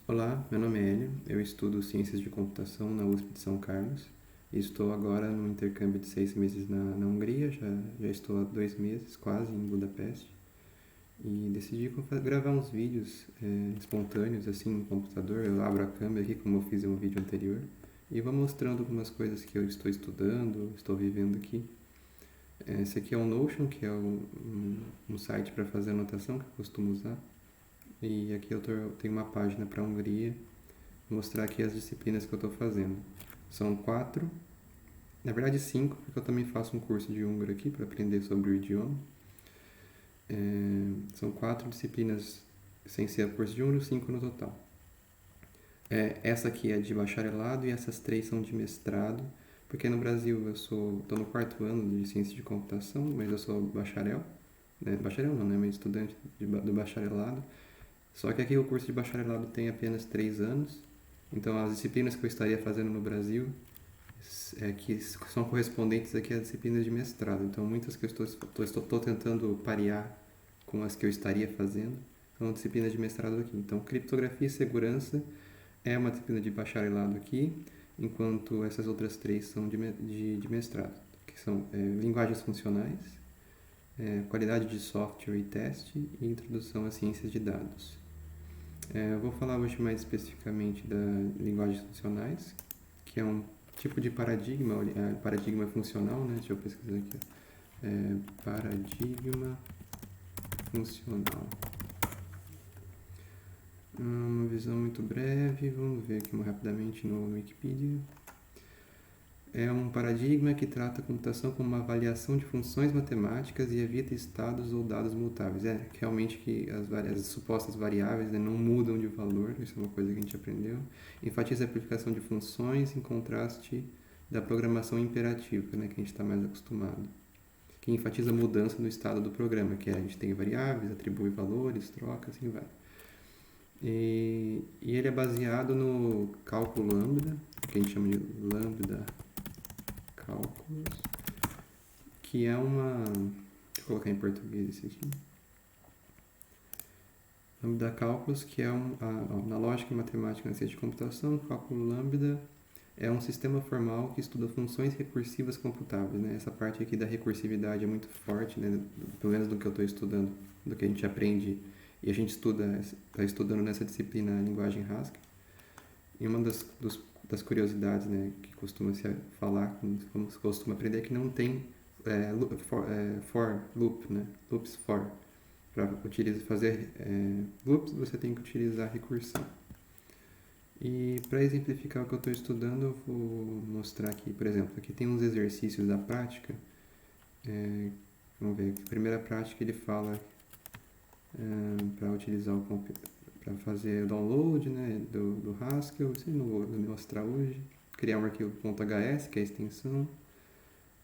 Olá, meu nome é Hélio, eu estudo Ciências de Computação na USP de São Carlos e estou agora no intercâmbio de 6 meses na Hungria, já estou há 2 meses quase em Budapeste e decidi gravar uns vídeos espontâneos assim no computador. Eu abro a câmera aqui como eu fiz em um vídeo anterior e vou mostrando algumas coisas que eu estou estudando, estou vivendo aqui. Esse aqui é o Notion, que é um site para fazer anotação que eu costumo usar. E aqui eu tenho uma página para a Hungria, mostrar aqui as disciplinas que eu estou fazendo. São 4, na verdade 5, porque eu também faço um curso de húngaro aqui para aprender sobre o idioma. São 4 disciplinas sem ser o curso de húngaro, 5 no total. Essa aqui é de bacharelado e essas 3 são de mestrado, porque no Brasil eu estou no 4º ano de ciência de computação, mas eu sou bacharel. Bacharel não, né? Mas estudante do bacharelado. Só que aqui o curso de bacharelado tem apenas 3 anos, então as disciplinas que eu estaria fazendo no Brasil que são correspondentes aqui às disciplinas de mestrado. Então muitas que eu estou tentando parear com as que eu estaria fazendo são disciplinas de mestrado aqui. Então criptografia e segurança é uma disciplina de bacharelado aqui, enquanto essas outras 3 são de mestrado, que são linguagens funcionais, qualidade de software e teste e introdução às ciências de dados. Eu vou falar hoje mais especificamente das linguagens funcionais, que é um tipo de paradigma funcional, né? Deixa eu pesquisar aqui. Paradigma funcional. Uma visão muito breve, vamos ver aqui rapidamente no Wikipedia. É um paradigma que trata a computação como uma avaliação de funções matemáticas e evita estados ou dados mutáveis. Realmente que as supostas variáveis, né, não mudam de valor, isso é uma coisa que a gente aprendeu. Enfatiza a aplicação de funções em contraste da programação imperativa, né, que a gente está mais acostumado. Que enfatiza a mudança no estado do programa, que a gente tem variáveis, atribui valores, troca, assim vai. E ele é baseado no cálculo lambda, que a gente chama de lambda cálculos, que é uma... Deixa eu colocar em português esse aqui. Lambda cálculos, que é na lógica matemática na ciência de computação, o cálculo lambda é um sistema formal que estuda funções recursivas computáveis, né? Essa parte aqui da recursividade é muito forte, né? Pelo menos do que eu estou estudando, do que a gente aprende e a gente está estudando nessa disciplina a linguagem Haskell. E uma das curiosidades, né, que costuma se falar, como se costuma aprender, é que não tem for loop, né? Loops for. Para fazer loops, você tem que utilizar recursão. E para exemplificar o que eu estou estudando, eu vou mostrar aqui, por exemplo, aqui tem uns exercícios da prática. Vamos ver, a primeira prática ele fala para utilizar para fazer o download, né, do Haskell, isso eu não vou mostrar hoje. Criar um arquivo .hs, que é a extensão.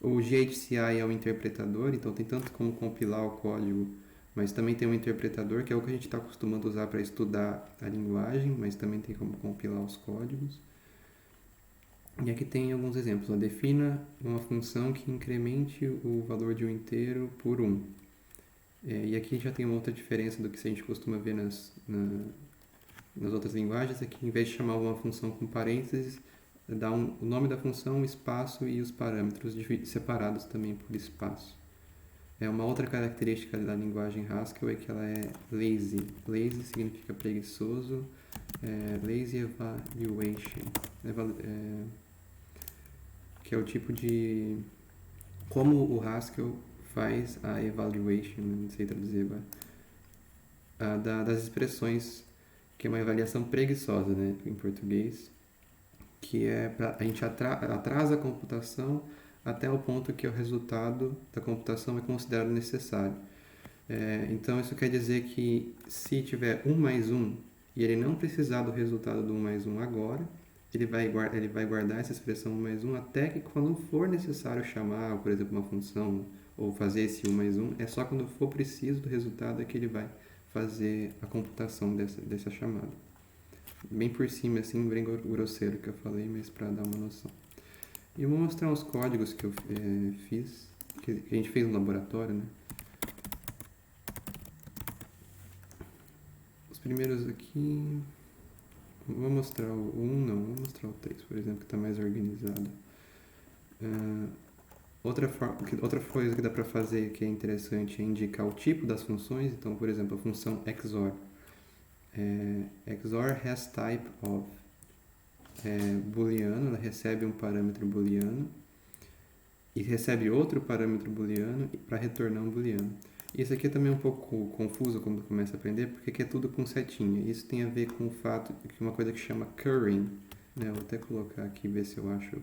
O GHCI é o interpretador, então tem tanto como compilar o código, mas também tem um interpretador, que é o que a gente está acostumando a usar para estudar a linguagem, mas também tem como compilar os códigos. E aqui tem alguns exemplos. Defina uma função que incremente o valor de um inteiro por 1. E aqui já tem uma outra diferença do que a gente costuma ver nas outras linguagens, é que em vez de chamar uma função com parênteses, dá o nome da função, o espaço e os parâmetros separados também por espaço. Uma outra característica da linguagem Haskell é que ela é lazy. Lazy significa preguiçoso. Lazy evaluation, que é o tipo de... Como o Haskell faz a evaluation, não sei traduzir agora, das expressões, que é uma avaliação preguiçosa, né, em português, que a gente atrasa a computação até o ponto que o resultado da computação é considerado necessário. Então isso quer dizer que se tiver 1 mais 1 e ele não precisar do resultado do 1 mais 1 agora, ele vai guardar essa expressão 1 mais 1 até que quando for necessário chamar, por exemplo, uma função ou fazer esse 1 mais 1, é só quando for preciso do resultado é que ele vai fazer a computação dessa chamada. Bem por cima, assim, bem grosseiro que eu falei, mas para dar uma noção. E eu vou mostrar os códigos que eu fiz, que a gente fez no laboratório, né? Os primeiros aqui... vou mostrar o 1, não, vou mostrar o 3, por exemplo, que está mais organizado. Outra coisa que dá para fazer que é interessante é indicar o tipo das funções. Então, por exemplo, a função XOR. XOR has type of. Booleano, ela recebe um parâmetro booleano e recebe outro parâmetro booleano para retornar um booleano. Isso aqui é também um pouco confuso quando começa a aprender, porque aqui é tudo com setinha. Isso tem a ver com o fato de que uma coisa que chama currying, né? Vou até colocar aqui, ver se eu acho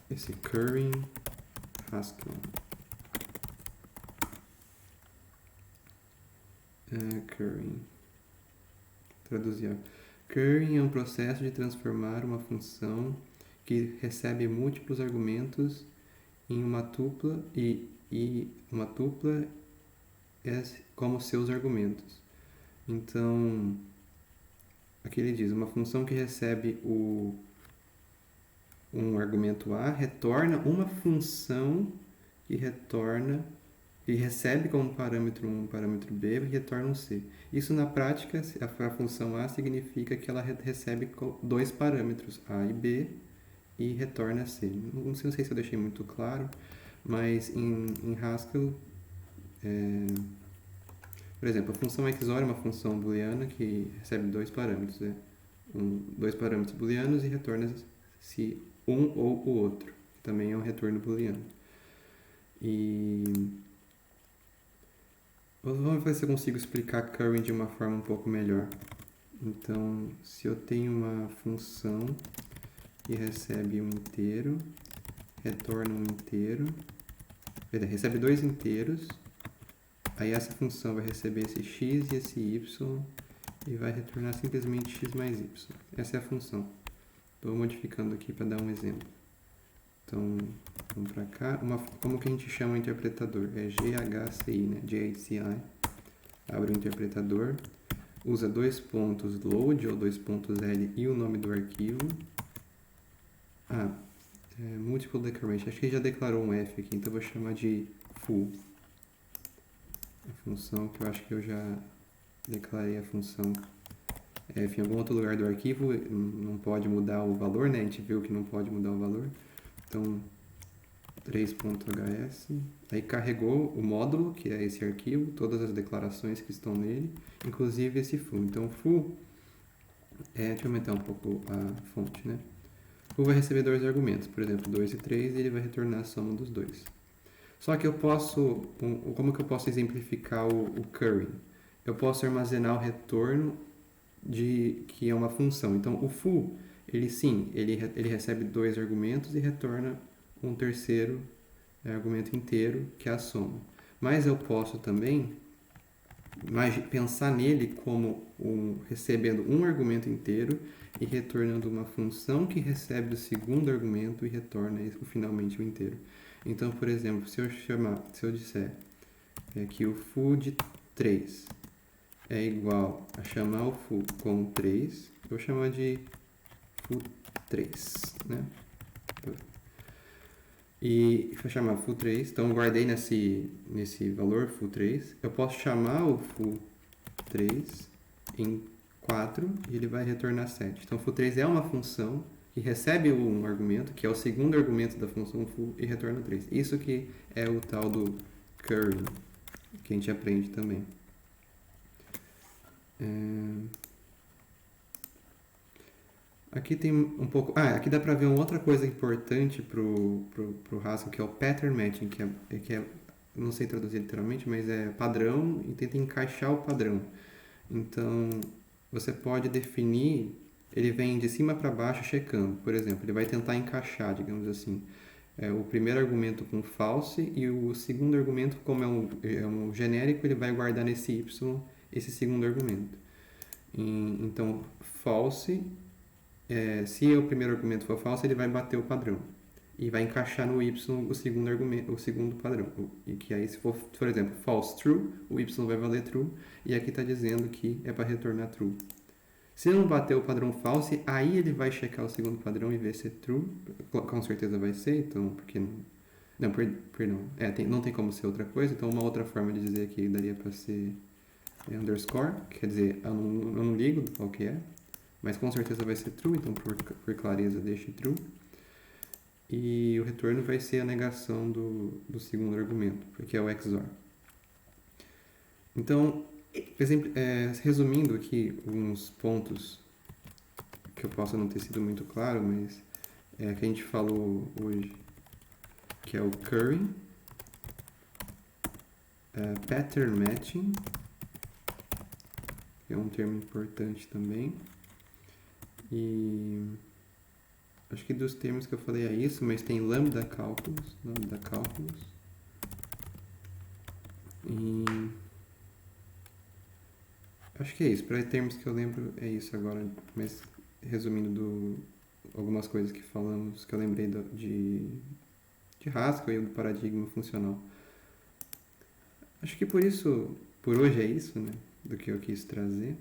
esse currying Haskell. Currying. Traduzir. Currying é um processo de transformar uma função que recebe múltiplos argumentos em uma tupla e uma tupla como seus argumentos. Então, aqui ele diz, uma função que recebe um argumento A retorna uma função que recebe como parâmetro 1 um parâmetro B e retorna um C. Isso na prática, a função A significa que ela recebe dois parâmetros, A e B, e retorna C. Não sei se eu deixei muito claro, mas em Haskell, por exemplo, a função XOR é uma função booleana que recebe dois parâmetros, dois parâmetros booleanos e retorna se um ou o outro, que também é um retorno booleano. E vamos ver se eu consigo explicar currying de uma forma um pouco melhor. Então, se eu tenho uma função que recebe um inteiro, retorna um inteiro, recebe dois inteiros, aí essa função vai receber esse x e esse y e vai retornar simplesmente x mais y. Essa é a função. Estou modificando aqui para dar um exemplo. Então, vamos para cá. Como que a gente chama o interpretador? É GHCI, né? GHCI. Abre o interpretador. Usa dois pontos load ou dois pontos L e o nome do arquivo. Multiple declaration. Acho que já declarou um F aqui, então eu vou chamar de full. A função que eu acho que eu já declarei a função F em algum outro lugar do arquivo. Não pode mudar o valor, né? A gente viu que não pode mudar o valor. Então, 3.hs, aí carregou o módulo, que é esse arquivo, todas as declarações que estão nele, inclusive esse full. Então, full, deixa eu aumentar um pouco a fonte, né? Full vai receber dois argumentos, por exemplo, 2 e 3, e ele vai retornar a soma dos dois. Só que como que eu posso exemplificar o currying? Eu posso armazenar o retorno que é uma função. Então, o full, ele recebe dois argumentos e retorna um terceiro argumento inteiro, que é a soma. Mas eu posso também pensar nele como recebendo um argumento inteiro e retornando uma função que recebe o segundo argumento e retorna finalmente o inteiro. Então, por exemplo, se eu disser que o full de 3 é igual a chamar o full com 3, eu vou chamar de full 3, né? E vou chamar full 3, então eu guardei nesse valor full 3. Eu posso chamar o full 3 em 4 e ele vai retornar 7. Então, full 3 é uma função que recebe um argumento, que é o segundo argumento da função full, e retorna 3. Isso que é o tal do currying, que a gente aprende também. Aqui tem um pouco... aqui dá para ver uma outra coisa importante pro Haskell, que é o pattern matching, que é, não sei traduzir literalmente, mas é padrão e tenta encaixar o padrão. Então, você pode definir, ele vem de cima para baixo checando. Por exemplo, ele vai tentar encaixar, digamos assim, o primeiro argumento com false e o segundo argumento, como é um genérico, ele vai guardar nesse y esse segundo argumento. Então, false, se o primeiro argumento for false, ele vai bater o padrão e vai encaixar no y o segundo argumento, o segundo padrão. E que aí, se for, por exemplo, false true, o y vai valer true, e aqui está dizendo que é para retornar true. Se não bater o padrão false, aí ele vai checar o segundo padrão e ver se é true. Com certeza vai ser, então, porque não, perdão. Não tem como ser outra coisa, então uma outra forma de dizer aqui daria para ser é underscore, quer dizer, eu não ligo qual que é, mas com certeza vai ser true, então por clareza deixe true. E o retorno vai ser a negação do segundo argumento, porque é o XOR. Então, resumindo aqui alguns pontos que eu possa não ter sido muito claro, mas é que a gente falou hoje, que é o currying, pattern matching, que é um termo importante também, e acho que dos termos que eu falei é isso, mas tem lambda cálculos, e acho que é isso. Para termos que eu lembro é isso agora, mas resumindo algumas coisas que falamos, que eu lembrei de Haskell e do paradigma funcional. Acho que por hoje é isso, né? Do que eu quis trazer.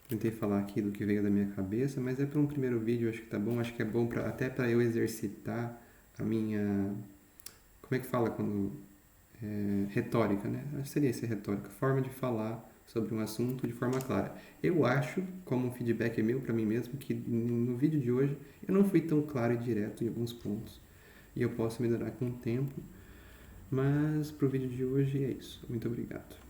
Tentei falar aqui do que veio da minha cabeça, mas é para um primeiro vídeo, acho que tá bom. Acho que é bom até para eu exercitar a minha... Como é que fala quando... retórica, né? Acho que seria essa retórica, forma de falar sobre um assunto de forma clara. Eu acho, como um feedback meu para mim mesmo, que no vídeo de hoje eu não fui tão claro e direto em alguns pontos. E eu posso melhorar com o tempo. Mas pro vídeo de hoje é isso. Muito obrigado.